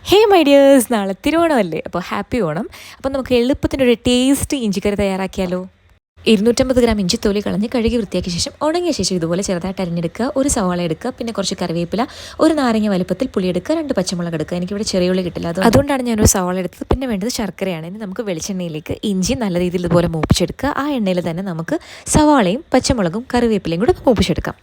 Hey my dears, നാളെ തിരുവോണമല്ലേ? അപ്പോൾ happy Onam. അപ്പോൾ നമുക്ക് എളുപ്പത്തിനൊരു ടേസ്റ്റ് ഇഞ്ചിക്കറി തയ്യാറാക്കിയാലോ? 250 ഗ്രാം ഇഞ്ചി തൊലി കളഞ്ഞ് കഴുകി വൃത്തിയാക്കിയ ശേഷം ഉണങ്ങിയ ശേഷം ഇതുപോലെ ചെറുതായിട്ട് അരിഞ്ഞെടുക്കുക. ഒരു സവാള എടുക്കുക, പിന്നെ കുറച്ച് കറിവേപ്പില, ഒരു നാരങ്ങ വലുപ്പത്തിൽ പുളി എടുക്കുക, 2 പച്ചമുളക് എടുക്കുക. എനിക്കിവിടെ ചെറിയ ഉള്ളി കിട്ടില്ല, അതുകൊണ്ടാണ് ഞാനൊരു സവാള എടുത്തത്. പിന്നെ വേണ്ടത് ശർക്കരയാണ്. ഇനി നമുക്ക് വെളിച്ചെണ്ണയിലേക്ക് ഇഞ്ചി നല്ല രീതിയിൽ ഇതുപോലെ മൂപ്പിച്ചെടുക്കുക. ആ എണ്ണയിൽ തന്നെ നമുക്ക് സവാളയും പച്ചമുളകും കറിവേപ്പിലയും കൂടെ മൂപ്പിച്ചെടുക്കാം.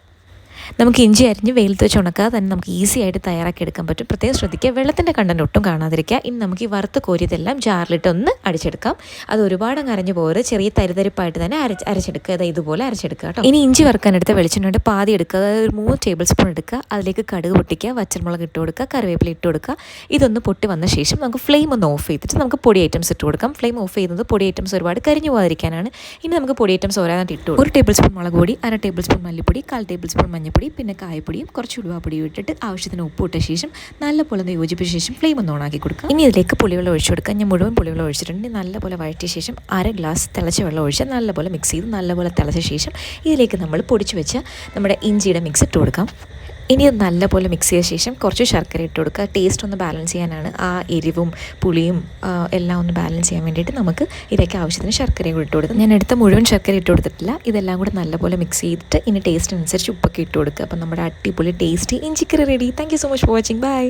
നമുക്ക് ഇഞ്ചി അരിഞ്ഞ് വെയിലത്ത് വെച്ച് ഉണക്കാതെ തന്നെ നമുക്ക് ഈസി ആയിട്ട് തയ്യാറാക്കി എടുക്കാൻ പറ്റും. പ്രത്യേകം ശ്രദ്ധിക്കുക, വെള്ളത്തിൻ്റെ കണ്ടന്റ് ഒട്ടും കാണാതിരിക്കുക. ഇനി നമുക്ക് ഈ വറുത്ത് കോരിയതെല്ലാം ജാറിലിട്ട് ഒന്ന് അടിച്ചെടുക്കാം. അത് ഒരുപാട് അരഞ്ഞു പോകരുത്, ചെറിയ തരിതരിപ്പായിട്ട് തന്നെ അരച്ചെടുക്കുക. അതായത് ഇതുപോലെ അരച്ചെടുക്കുക കേട്ടോ. ഇനി ഇഞ്ചി വറുക്കാനെടുത്ത് വെളിച്ചെണ്ണയുടെ പാതി എടുക്കുക, അതായത് ഒരു 3 ടേബിൾ സ്പൂൺ എടുക്കുക. അതിലേക്ക് കടുക് പൊട്ടിക്കുക, വറ്റൽമുളക് ഇട്ട് കൊടുക്കുക, കറിവേപ്പില ഇട്ട് കൊടുക്കുക. ഇതൊന്ന് പൊട്ടി വന്ന ശേഷം നമുക്ക് ഫ്ലെയിം ഒന്ന് ഓഫ് ചെയ്തിട്ട് നമുക്ക് പൊടി ഐറ്റംസ് ഇട്ട് കൊടുക്കാം. ഫ്ലെയിം ഓഫ് ചെയ്യുന്നത് പൊടി ഐറ്റംസ് ഒരുപാട് കരിഞ്ഞു പോകാതിരിക്കാനാണ്. ഇനി നമുക്ക് പൊടി ഐറ്റംസ് ഓരോന്നായിട്ട് ഇട്ട് കൊടുക്കും. 1 ടേബിൾ സ്പൂൺ മുളക് പൊടി, 1/2 ടേബിൾ സ്പൂൺ മല്ലിപ്പൊടി, 1/4 ടേബിൾ സ്പൂൺ മഞ്ഞൾപ്പൊടി, പിന്നെ കായപ്പൊടിയും കുറച്ച് ഉലുവാപ്പൊടിയും ഇട്ടിട്ട് ആവശ്യത്തിന് ഉപ്പ് ഇട്ട ശേഷം നല്ലപോലെ ഒന്ന് യോജിപ്പിച്ച ശേഷം ഫ്ലെയിം ഒന്ന് ഓണാക്കി കൊടുക്കുക. ഇനി ഇതിലേക്ക് പുളിവെള്ളം ഒഴിച്ചു കൊടുക്കുക. ഞാൻ മുഴുവൻ പുളിവെള്ളം ഒഴിച്ചിട്ടുണ്ട്. നല്ലപോലെ വഴറ്റിയ ശേഷം 1/2 ഗ്ലാസ് തിളച്ച വെള്ളം ഒഴിച്ച് നല്ലപോലെ മിക്സ് ചെയ്ത് നല്ലപോലെ തിളച്ച ശേഷം ഇതിലേക്ക് നമ്മൾ പൊടിച്ചു വെച്ച നമ്മുടെ ഇഞ്ചിയുടെ മിക്സ് ഇട്ട് കൊടുക്കാം. ഇനി അത് നല്ലപോലെ മിക്സ് ചെയ്ത ശേഷം കുറച്ച് ശർക്കര ഇട്ട് കൊടുക്കുക. ടേസ്റ്റ് ഒന്ന് ബാലൻസ് ചെയ്യാനാണ്, ആ എരിവും പുളിയും എല്ലാം ഒന്ന് ബാലൻസ് ചെയ്യാൻ വേണ്ടിയിട്ട് നമുക്ക് ഇതൊക്കെ ആവശ്യത്തിന് ശർക്കരയും കൂടി ഇട്ട് കൊടുക്കുക. ഞാൻ എടുത്ത മുഴുവൻ ശർക്കര ഇട്ട് കൊടുത്തിട്ടില്ല. ഇതെല്ലാം കൂടെ നല്ലപോലെ മിക്സ് ചെയ്തിട്ട് ഇനി ടേസ്റ്റിനനുസരിച്ച് ഉപ്പൊക്കെ ഇട്ട് കൊടുക്കുക. അപ്പം നമ്മുടെ അടിപൊളി ടേസ്റ്റി ഇഞ്ചിക്കറി ready. Thank you so much for watching. By.